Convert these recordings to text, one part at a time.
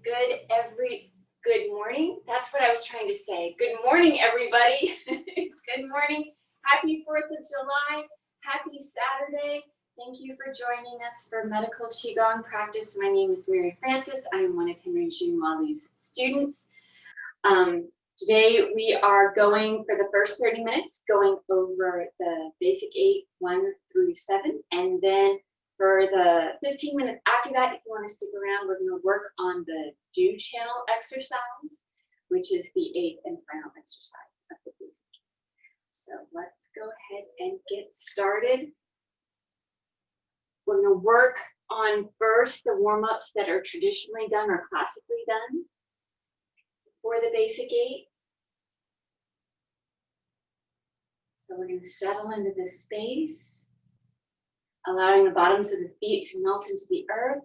Good morning. That's what I was trying to say. Good morning, everybody. Good morning. Happy 4th of July. Happy Saturday. Thank you for joining us for medical Qigong practice. My name is Mary Francis. I am one of Henry Junwali's students. Today we are going for the first 30 minutes, going over the basic 8, 1 through 7, and then for the 15 minutes after that, if you want to stick around, we're going to work on the do channel exercise, which is the 8th and final exercise of the basic. So let's go ahead and get started. We're going to work on first the warm-ups that are traditionally done or classically done for the basic 8. So we're going to settle into this space, allowing the bottoms of the feet to melt into the earth,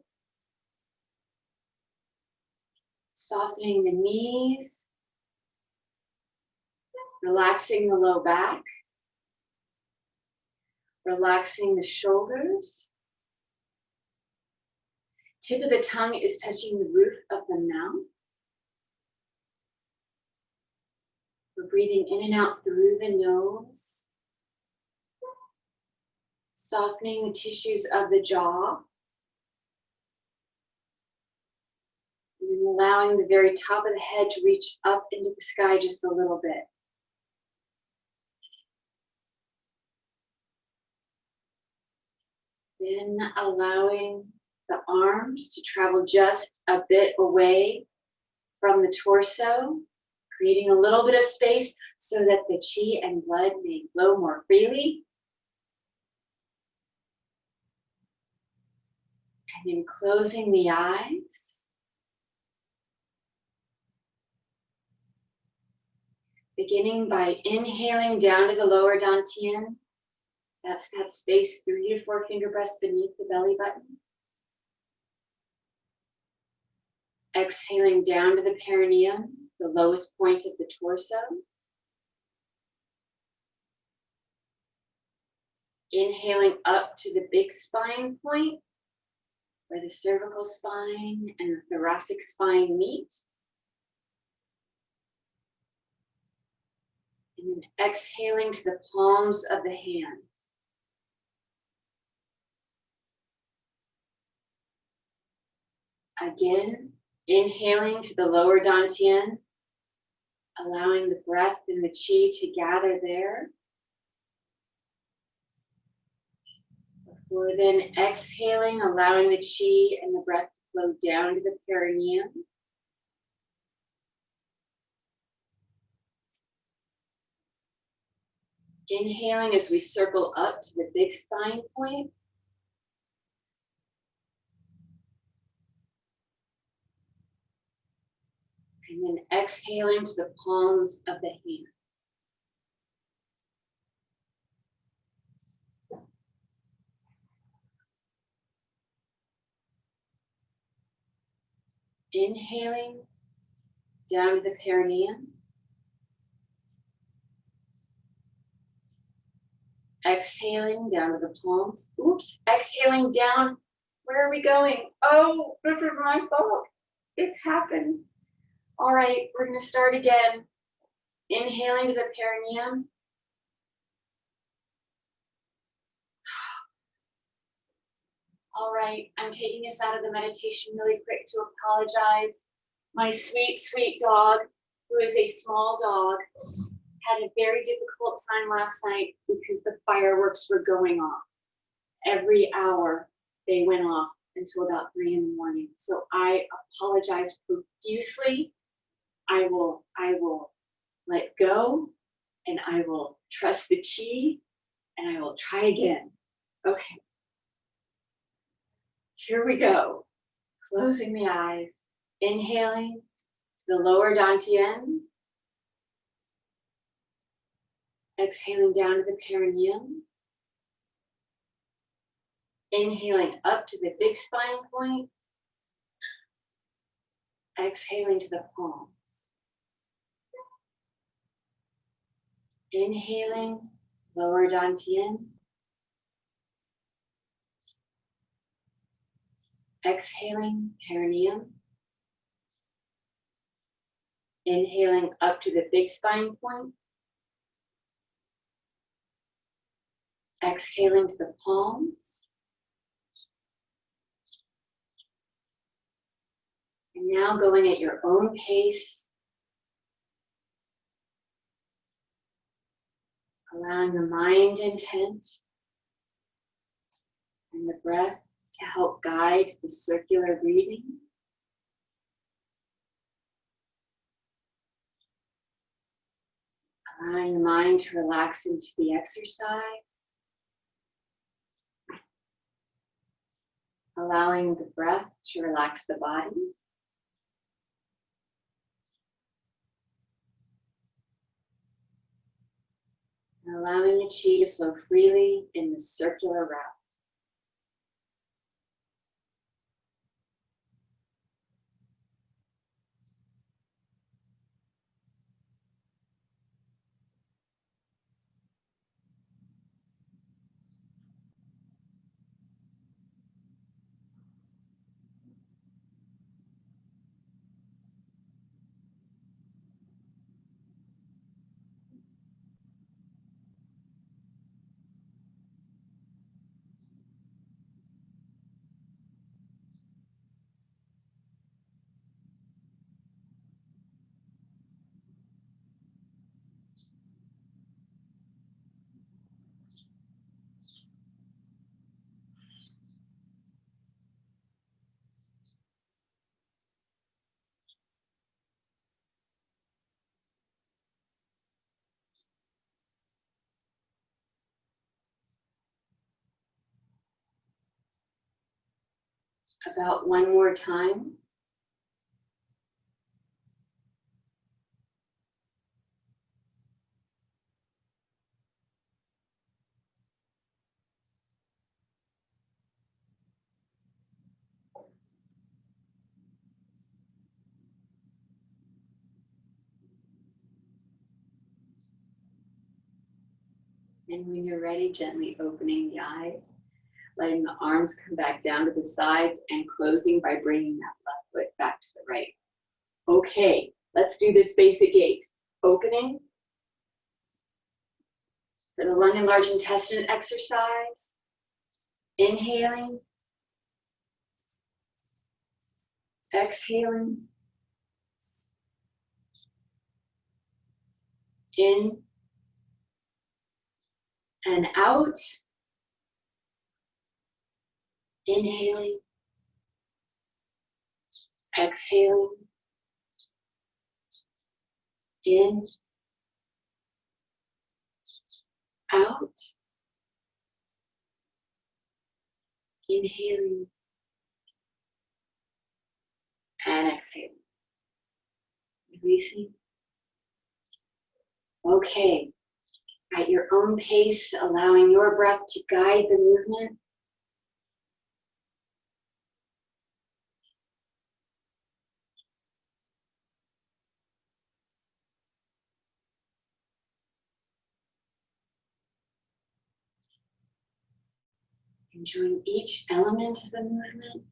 softening the knees, relaxing the low back, relaxing the shoulders. Tip of the tongue is touching the roof of the mouth. We're breathing in and out through the nose, softening the tissues of the jaw, and then allowing the very top of the head to reach up into the sky just a little bit. Then allowing the arms to travel just a bit away from the torso, creating a little bit of space so that the qi and blood may flow more freely. And then closing the eyes. Beginning by inhaling down to the lower dantian. That's that space 3 to 4 finger breaths beneath the belly button. Exhaling down to the perineum, the lowest point of the torso. Inhaling up to the big spine point, where the cervical spine and the thoracic spine meet. And then exhaling to the palms of the hands. Again, inhaling to the lower dantian, allowing the breath and the qi to gather there. Before then exhaling, allowing the qi and the breath to flow down to the perineum. Inhaling as we circle up to the big spine point. And then exhaling to the palms of the hands. Inhaling down to the perineum. Exhaling down to the palms. Oops, exhaling down. Where are we going? Oh, this is my fault. It's happened. All right, we're going to start again. Inhaling to the perineum. All right, I'm taking us out of the meditation really quick to apologize. My sweet, sweet dog, who is a small dog, had a very difficult time last night because the fireworks were going off. Every hour they went off until about 3 in the morning. So I apologize profusely. I will let go, and I will trust the qi, and I will try again. Okay. Here we go. Closing the eyes. Inhaling to the lower dantian. Exhaling down to the perineum. Inhaling up to the big spine point. Exhaling to the palms. Inhaling, lower dantian. Exhaling, perineum. Inhaling up to the big spine point. Exhaling to the palms. And now going at your own pace. Allowing the mind intent and the breath to help guide the circular breathing. Allowing the mind to relax into the exercise. Allowing the breath to relax the body. And allowing the chi to flow freely in the circular route. About one more time. And when you're ready, gently opening the eyes, letting the arms come back down to the sides and closing by bringing that left foot back to the right. Okay, let's do this basic 8. Opening. So the lung and large intestine exercise. Inhaling. Exhaling. In and out. Inhaling. Exhaling. In. Out. Inhaling. And exhaling. Releasing. Okay. At your own pace, allowing your breath to guide the movement. Enjoying each element of the movement.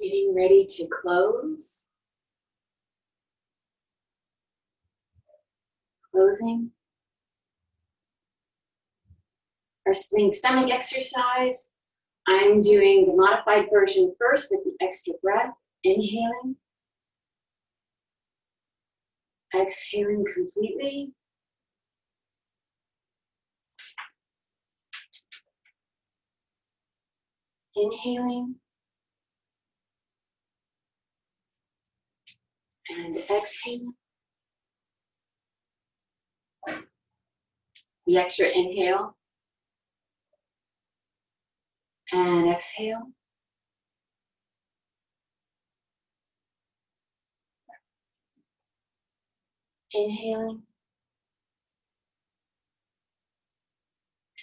Getting ready to close. Closing. Our spleen stomach exercise. I'm doing the modified version first with the extra breath. Inhaling. Exhaling completely. Inhaling. And exhaling. The extra inhale. And exhale. Inhaling.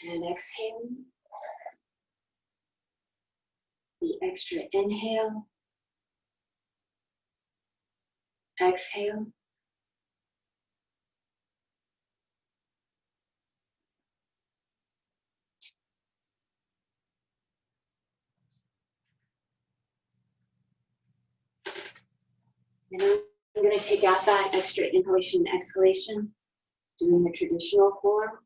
And exhaling. The extra inhale. Exhale. And I'm going to take out that extra inhalation and exhalation, doing the traditional form.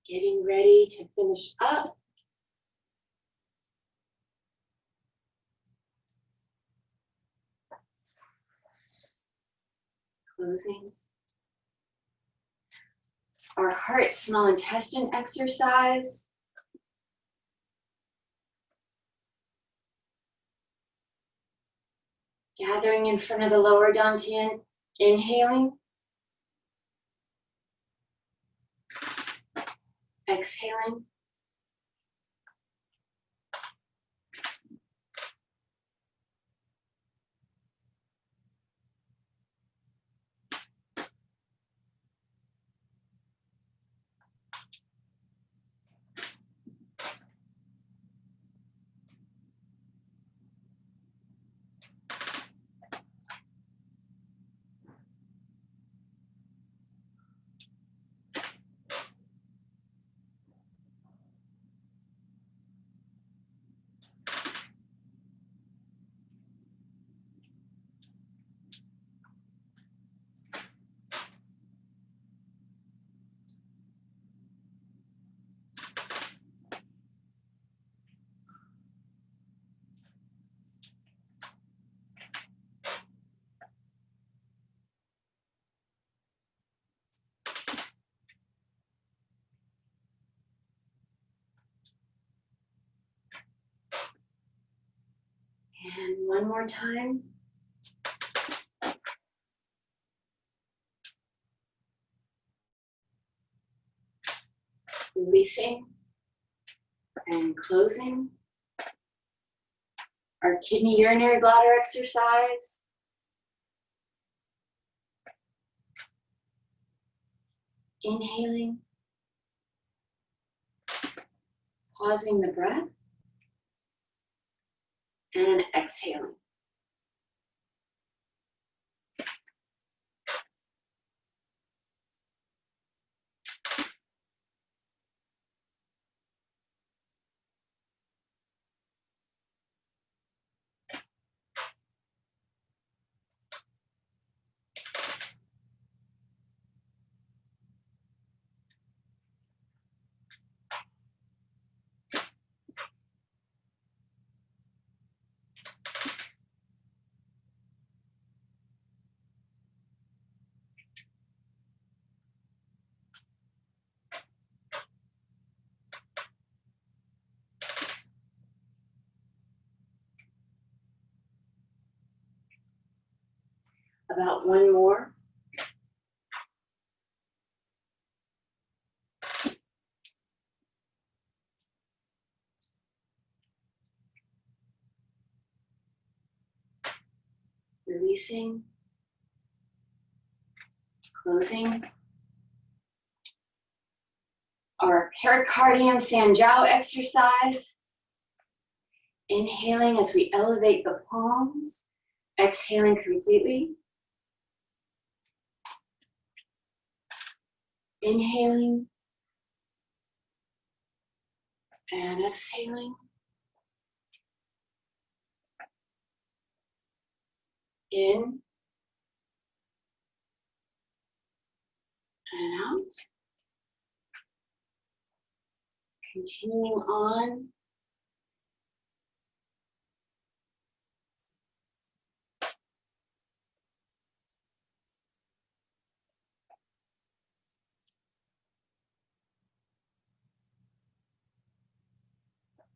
Getting ready to finish up. Closing. Our heart, small intestine exercise. Gathering in front of the lower dantian, inhaling. Exhaling. And one more time. Releasing and closing. Our kidney urinary bladder exercise. Inhaling. Pausing the breath. And exhaling. About one more. Releasing, closing. Our pericardium Sanjiao exercise. Inhaling as we elevate the palms, exhaling completely. Inhaling and exhaling. In and out. Continuing on.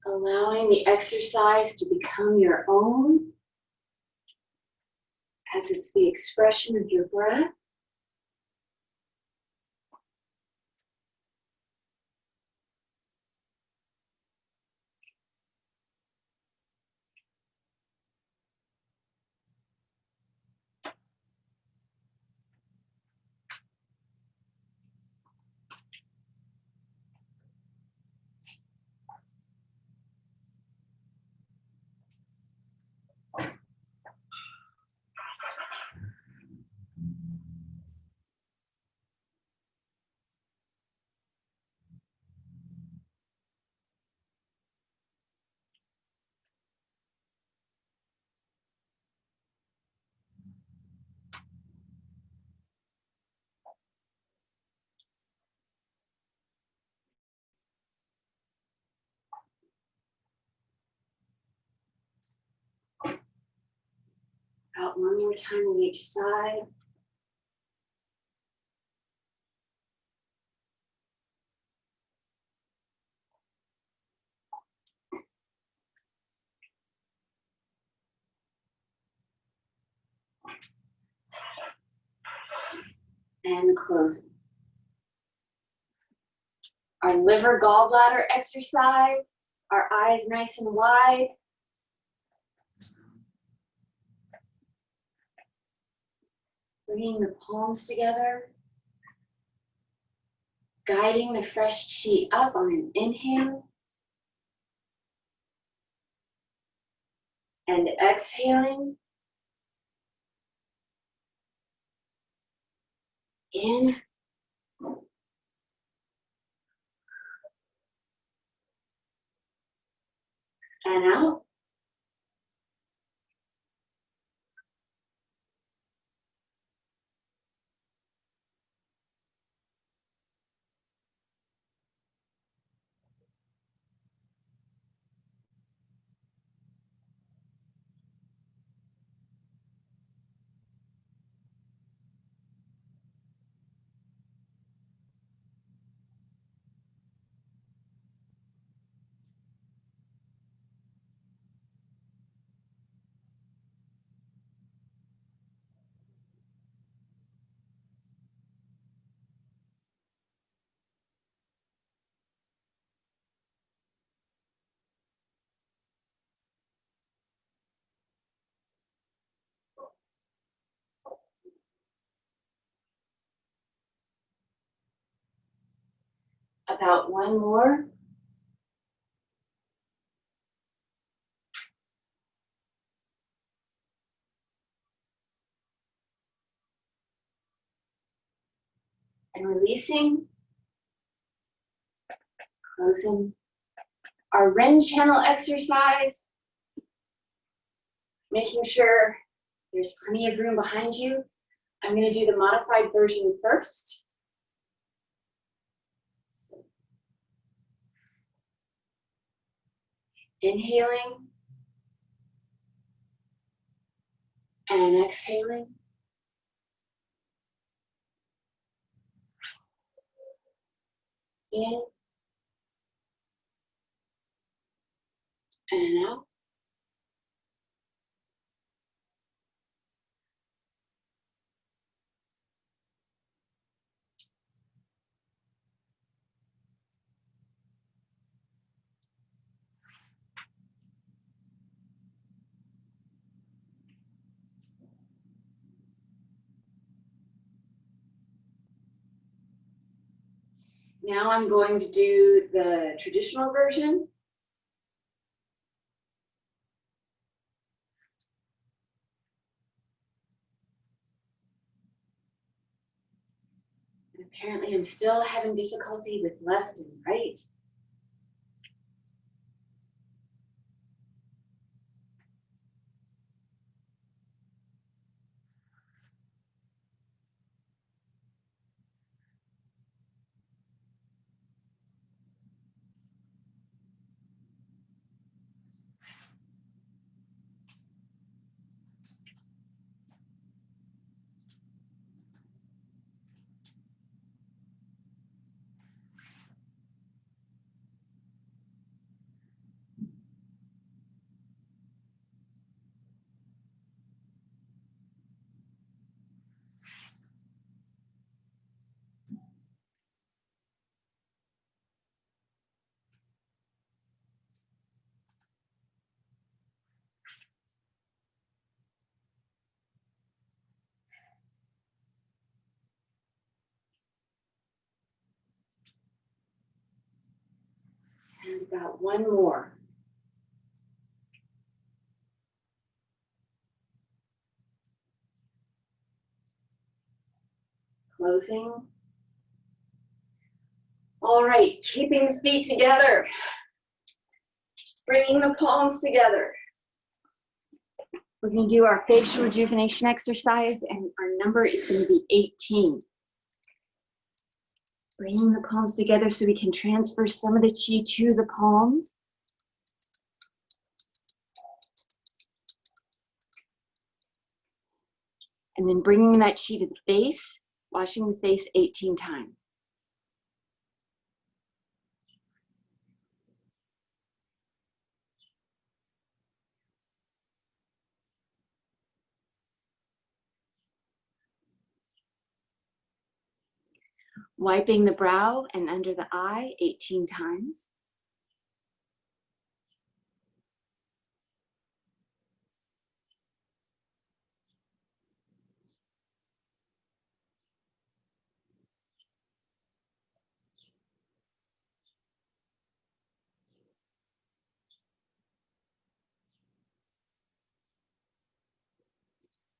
Allowing the exercise to become your own as it's the expression of your breath. Out one more time on each side. And closing. Our liver gallbladder exercise. Our eyes nice and wide. Bringing the palms together. Guiding the fresh chi up on an inhale. And exhaling. In. And out. About one more. And releasing. Closing. Our Ren channel exercise. Making sure there's plenty of room behind you. I'm going to do the modified version first. So, inhaling and exhaling. In and out. Now I'm going to do the traditional version. And apparently I'm still having difficulty with left and right. And about one more. Closing. All right, keeping the feet together. Bringing the palms together. We're going to do our facial rejuvenation exercise, and our number is going to be 18. Bringing the palms together so we can transfer some of the chi to the palms. And then bringing that chi to the face, washing the face 18 times. Wiping the brow and under the eye 18 times.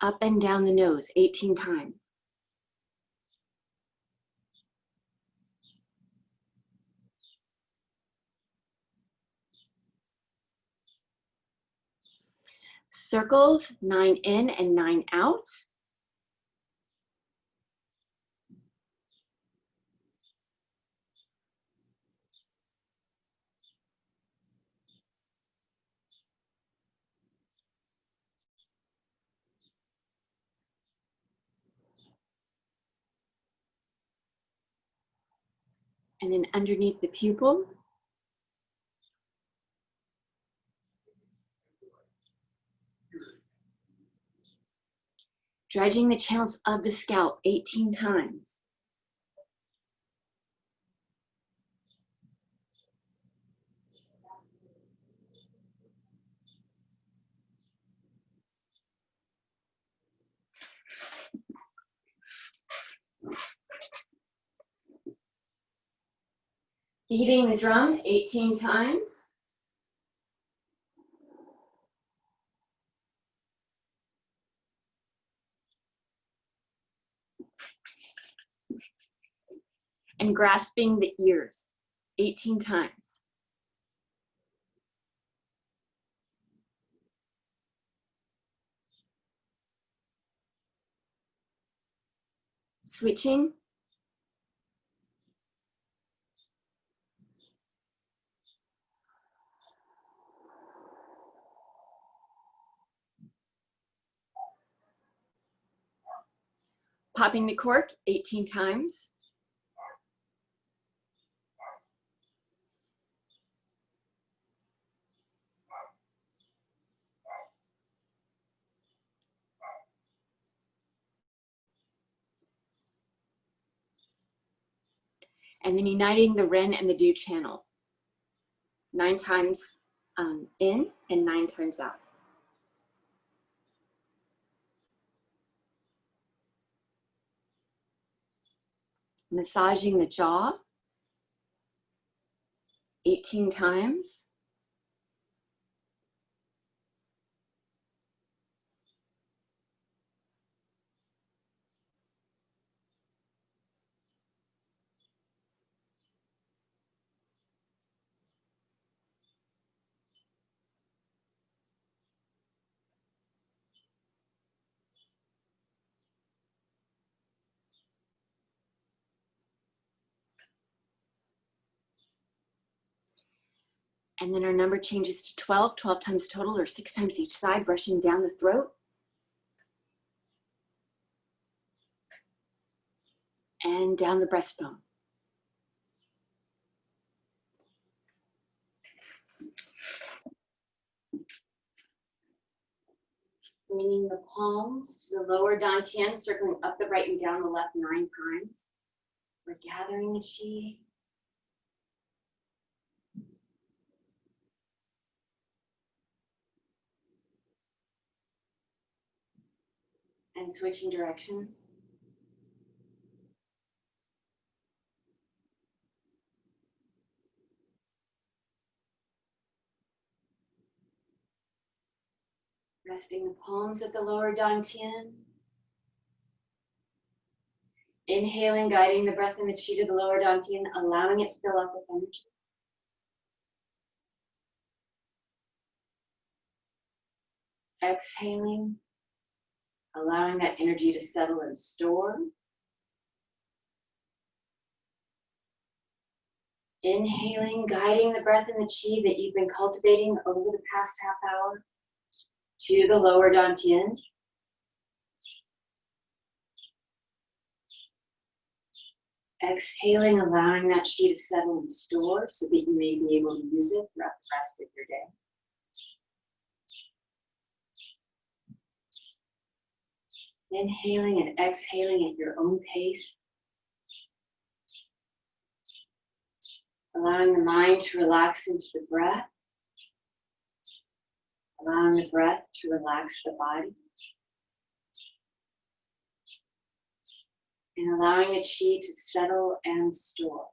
Up and down the nose 18 times. Circles, 9 in and 9 out. And then underneath the pupil. Dredging the channels of the scalp 18 times. Beating the drum 18 times. And grasping the ears 18 times. Switching. Popping the cork 18 times. And then uniting the Ren and the Du channel. 9 times in and 9 times out. Massaging the jaw 18 times. And then our number changes to 12, 12 times total, or 6 times each side, brushing down the throat. And down the breastbone. Bringing the palms to the lower dantian, circling up the right and down the left 9 times. We're gathering the chi. And switching directions. Resting the palms at the lower dantian. Inhaling, guiding the breath and the chi to the lower dantian, allowing it to fill up with energy. Exhaling, allowing that energy to settle and store. Inhaling, guiding the breath and the chi that you've been cultivating over the past half hour to the lower dantian. Exhaling, allowing that chi to settle and store so that you may be able to use it throughout the rest of your day. Inhaling and exhaling at your own pace. Allowing the mind to relax into the breath. Allowing the breath to relax the body. And allowing the chi to settle and store.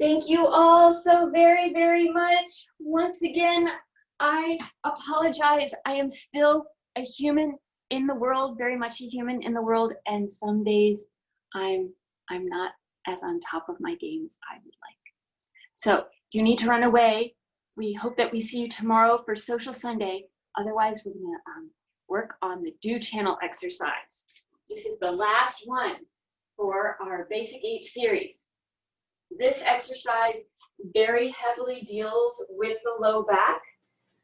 Thank you all so very, very much. Once again, I apologize. I am still a human in the world, very much a human in the world, and some days I'm not as on top of my game as I would like. So if you need to run away, we hope that we see you tomorrow for Social Sunday. Otherwise, we're gonna work on the Do Channel exercise. This is the last one for our Basic 8 series. This exercise very heavily deals with the low back.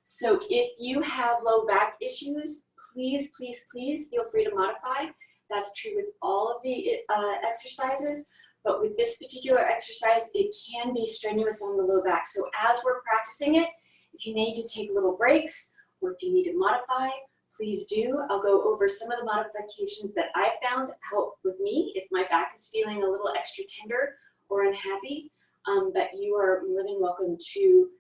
So if you have low back issues, please, please, please feel free to modify. That's true with all of the exercises, but with this particular exercise, it can be strenuous on the low back. So as we're practicing it, if you need to take little breaks or if you need to modify, please do. I'll go over some of the modifications that I found help with me if my back is feeling a little extra tender or unhappy, but you are more than welcome to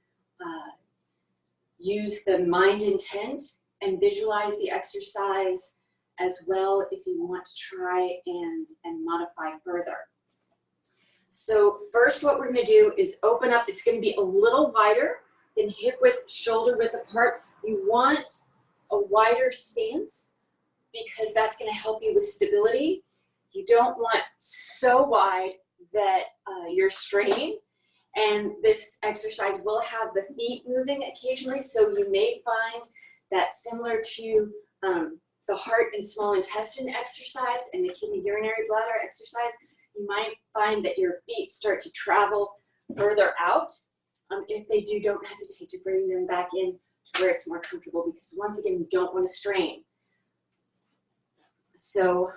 use the mind intent and visualize the exercise as well if you want to try and modify further. So first what we're going to do is open up. It's going to be a little wider than hip width, shoulder width apart. You want a wider stance because that's going to help you with stability. You don't want so wide that you're straining, and this exercise will have the feet moving occasionally, so you may find that similar to the heart and small intestine exercise and the kidney urinary bladder exercise, you might find that your feet start to travel further out. If they do, don't hesitate to bring them back in to where it's more comfortable, because once again, you don't want to strain. So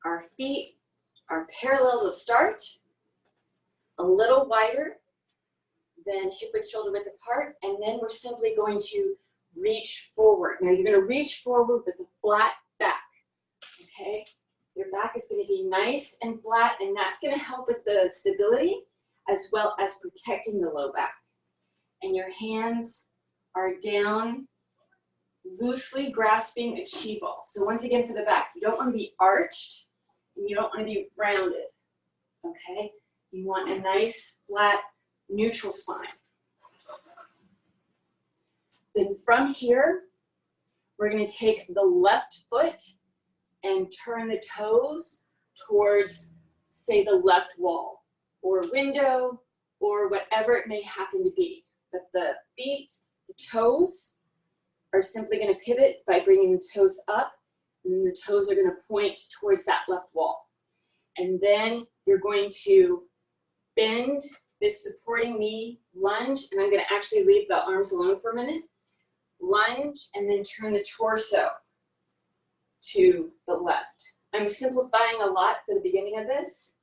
our feet are parallel to start, a little wider than hip width, shoulder width apart, and then we're simply going to reach forward. Now you're going to reach forward with a flat back, okay? Your back is going to be nice and flat, and that's going to help with the stability as well as protecting the low back. And your hands are down, loosely grasping a chi ball. So once again for the back, you don't want to be arched and you don't want to be rounded, okay? You want a nice, flat, neutral spine. Then from here, we're going to take the left foot and turn the toes towards, say, the left wall or window or whatever it may happen to be. But the feet, the toes, are simply going to pivot by bringing the toes up, and the toes are going to point towards that left wall. And then you're going to bend this supporting knee, lunge, and I'm going to actually leave the arms alone for a minute. Lunge, and then turn the torso to the left. I'm simplifying a lot for the beginning of this.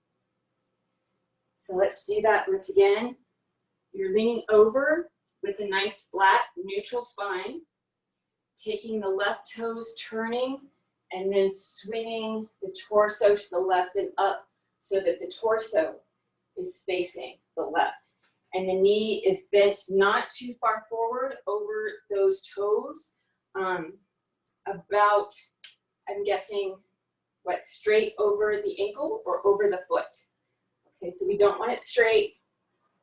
So let's do that once again. You're leaning over with a nice flat neutral spine, taking the left toes, turning, and then swinging the torso to the left and up so that the torso is facing the left. And the knee is bent not too far forward over those toes, about, I'm guessing, what, straight over the ankle or over the foot. Okay, so we don't want it straight.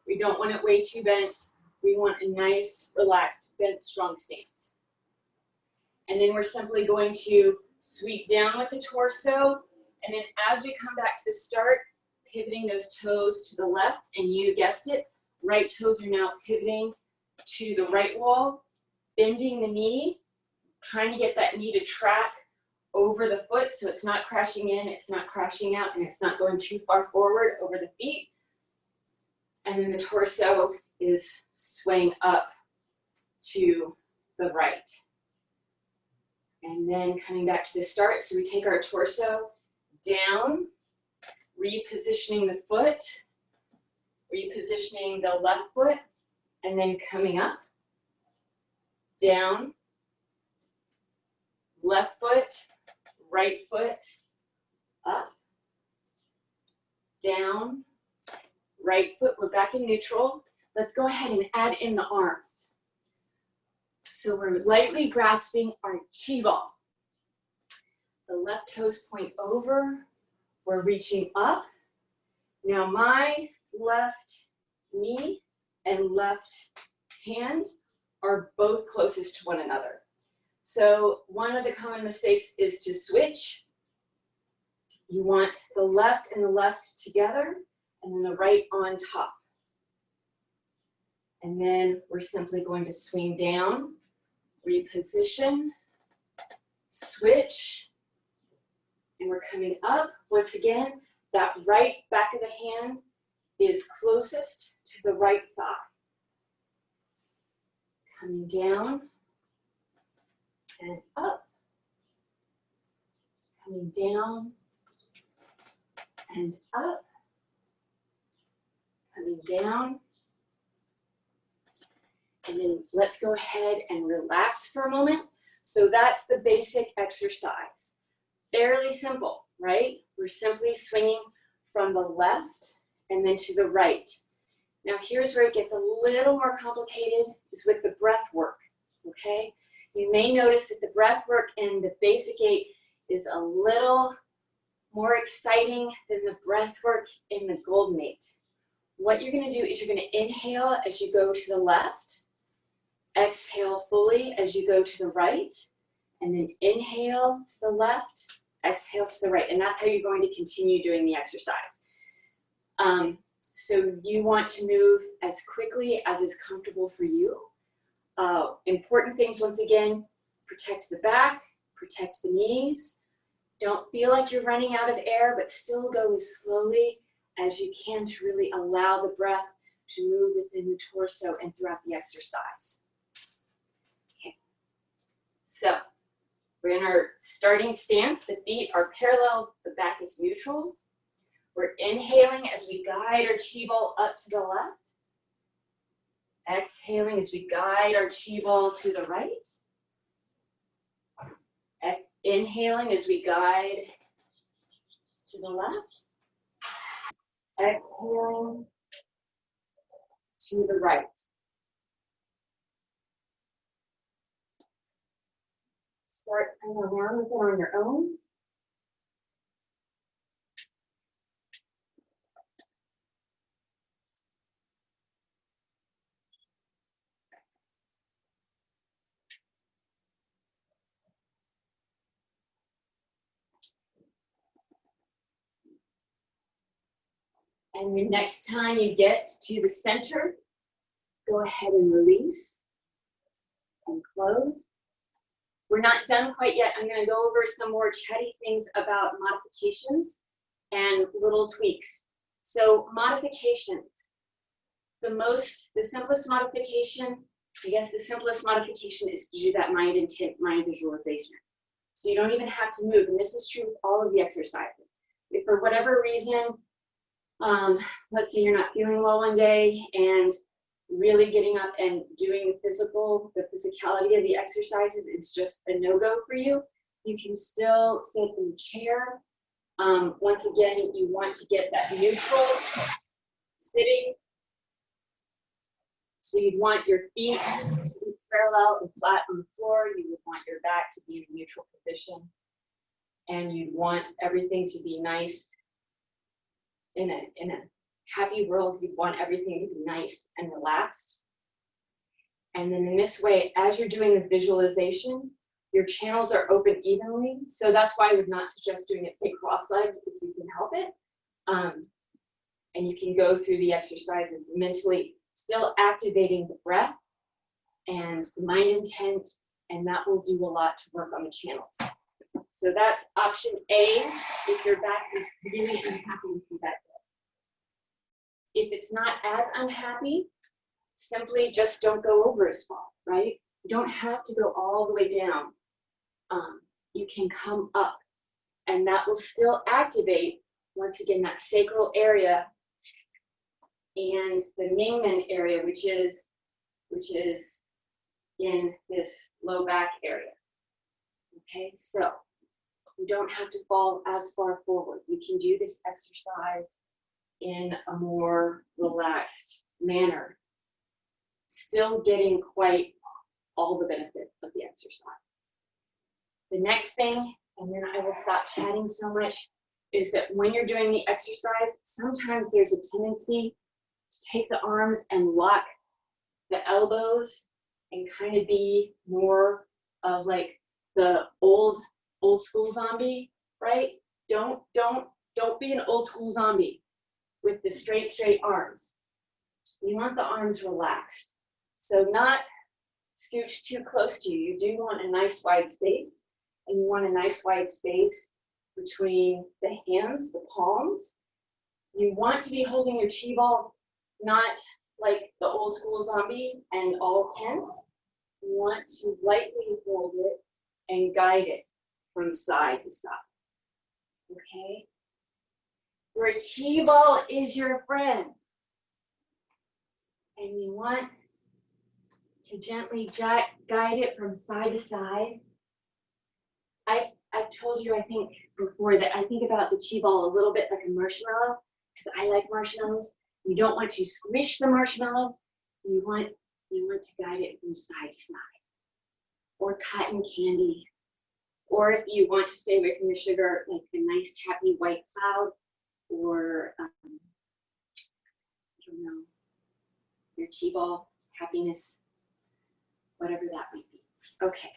We don't want it way too bent. We want a nice, relaxed, bent, strong stance. And then we're simply going to sweep down with the torso. And then as we come back to the start, pivoting those toes to the left. And you guessed it, right toes are now pivoting to the right wall, bending the knee, trying to get that knee to track over the foot so it's not crashing in, it's not crashing out, and it's not going too far forward over the feet. And then the torso is swaying up to the right. And then coming back to the start, so we take our torso down, repositioning the foot, repositioning the left foot, and then coming up, down, left foot, right foot, up, down, right foot, we're back in neutral. Let's go ahead and add in the arms. So we're lightly grasping our chi ball. The left toes point over, we're reaching up. Now my left knee and left hand are both closest to one another. So one of the common mistakes is to switch. You want the left and the left together, and then the right on top. And then we're simply going to swing down, reposition, switch, and we're coming up. Once again, that right back of the hand is closest to the right thigh. Coming down and up, coming down and up, coming down. And then let's go ahead and relax for a moment. So that's the basic exercise. Fairly simple, right? We're simply swinging from the left and then to the right. Now here's where it gets a little more complicated, is with the breath work, okay? You may notice that the breath work in the basic 8 is a little more exciting than the breath work in the Golden 8. What you're gonna do is you're gonna inhale as you go to the left, exhale fully as you go to the right, and then inhale to the left, exhale to the right. And that's how you're going to continue doing the exercise. So you want to move as quickly as is comfortable for you. Important things, once again, protect the back, protect the knees. Don't feel like you're running out of air, but still go as slowly as you can to really allow the breath to move within the torso and throughout the exercise. Okay. So we're in our starting stance. The feet are parallel, the back is neutral. We're inhaling as we guide our chi ball up to the left. Exhaling as we guide our chi ball to the right. Inhaling as we guide to the left. Exhaling to the right. Start kind of around with it on your own. And the next time you get to the center, go ahead and release and close. We're not done quite yet. I'm going to go over some more chatty things about modifications and little tweaks. So modifications, the simplest modification, I guess the simplest modification is to do that mind intent, mind visualization. So you don't even have to move, and this is true with all of the exercises. If for whatever reason, let's say you're not feeling well one day and really getting up and doing the physicality of the exercises is just a no-go for you, you can still sit in the chair. Once again, you want to get that neutral sitting. So you'd want your feet to be parallel and flat on the floor. You would want your back to be in a neutral position. And you'd want everything to be nice. In a happy world, you'd want everything to be nice and relaxed. And then in this way, as you're doing the visualization, your channels are open evenly. So that's why I would not suggest doing it, say, cross-legged if you can help it. And you can go through the exercises mentally, still activating the breath and the mind intent, and that will do a lot to work on the channels. So that's option A, if your back is really unhappy with your back. If it's not as unhappy, simply just don't go over as far, right? You don't have to go all the way down. You can come up, and that will still activate, once again, that sacral area and the Mingmen area, which is in this low back area. Okay, so you don't have to fall as far forward. You can do this exercise in a more relaxed manner, still getting quite all the benefit of the exercise. The next thing, and then I will stop chatting so much, is that when you're doing the exercise, sometimes there's a tendency to take the arms and lock the elbows and kind of be more of like the old school zombie, right? Don't be an old school zombie with the straight arms. You want the arms relaxed. So not scooched too close to you. You do want a nice wide space, and you want a nice wide space between the hands, the palms. You want to be holding your chi ball not like the old school zombie and all tense. You want to lightly hold it and guide it from side to side. Okay? Your chi ball is your friend. And you want to gently guide it from side to side. I've told you, I think, before that I think about the chi ball a little bit like a marshmallow, because I like marshmallows. You don't want to squish the marshmallow. You want to guide it from side to side. Or cotton candy. Or if you want to stay away from the sugar, like a nice happy white cloud, or I don't know, your chi ball, happiness, whatever that might be. Okay,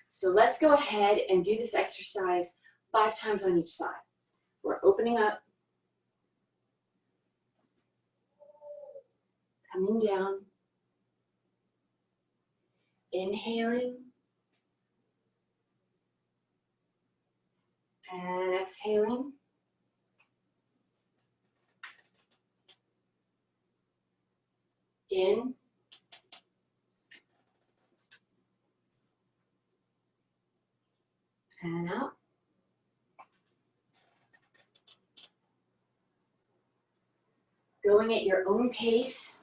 so let's go ahead and do this exercise 5 times on each side. We're opening up, coming down, inhaling, and exhaling. In, and out. Going at your own pace.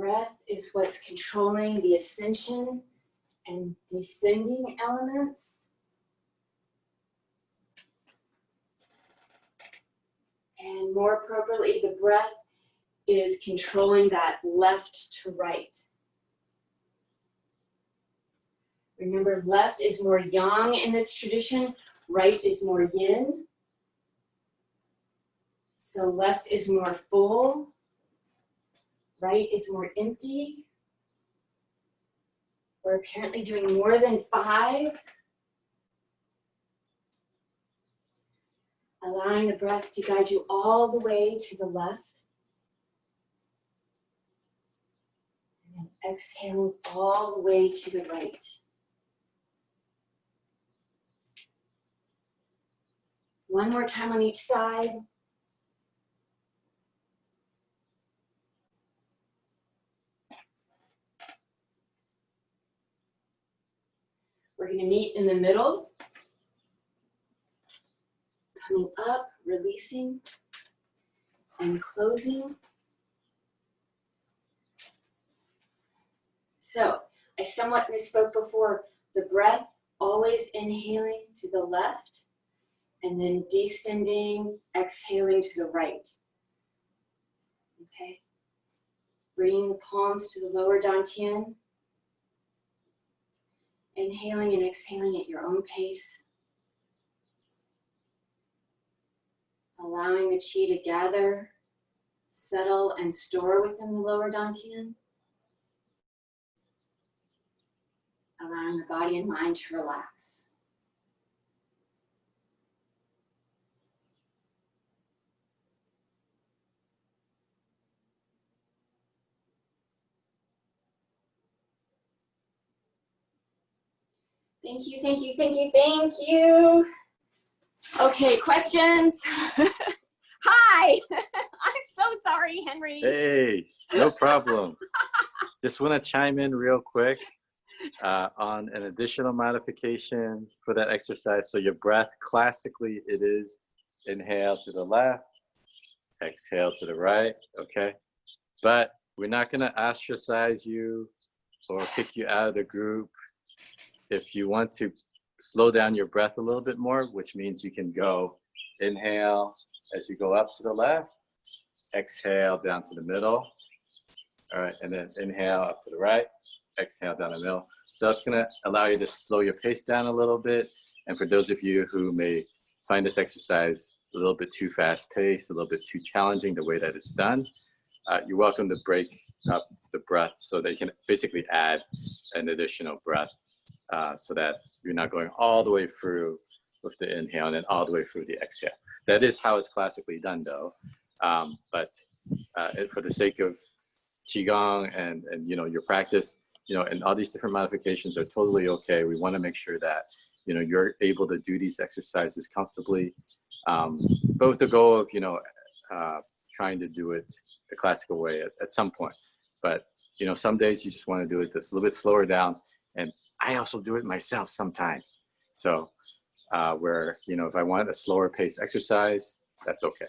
breath is what's controlling the ascension and descending elements. And more appropriately, the breath is controlling that left to right. Remember, left is more yang in this tradition, right is more yin. So left is more full, right is more empty. We're apparently doing more than 5. Allowing the breath to guide you all the way to the left. And then exhaling all the way to the right. One more time on each side. We're going to meet in the middle. Coming up, releasing, and closing. So, I somewhat misspoke before. The breath, always inhaling to the left, and then descending, exhaling to the right. Okay? Bringing the palms to the lower dantian. Inhaling and exhaling at your own pace. Allowing the chi to gather, settle, and store within the lower dantian. Allowing the body and mind to relax. Thank you, thank you, thank you, thank you. Okay, questions? Hi, I'm so sorry, Henry. Hey, no problem. Just want to chime in real quick on an additional modification for that exercise. So your breath, classically, it is inhale to the left, exhale to the right, okay? But we're not going to ostracize you or kick you out of the group. If you want to slow down your breath a little bit more, which means you can go inhale as you go up to the left, exhale down to the middle, all right, and then inhale up to the right, exhale down the middle. So that's gonna allow you to slow your pace down a little bit. And for those of you who may find this exercise a little bit too fast paced, a little bit too challenging the way that it's done, you're welcome to break up the breath so that you can basically add an additional breath. So that you're not going all the way through with the inhale and then all the way through the exhale. That is how it's classically done though. But for the sake of Qigong and you know, your practice, you know, and all these different modifications are totally okay. We want to make sure that, you know, you're able to do these exercises comfortably, but with the goal of, you know, trying to do it the classical way at some point. But, you know, some days you just want to do it this a little bit slower down. And I also do it myself sometimes. So where, you know, if I want a slower pace exercise, that's okay.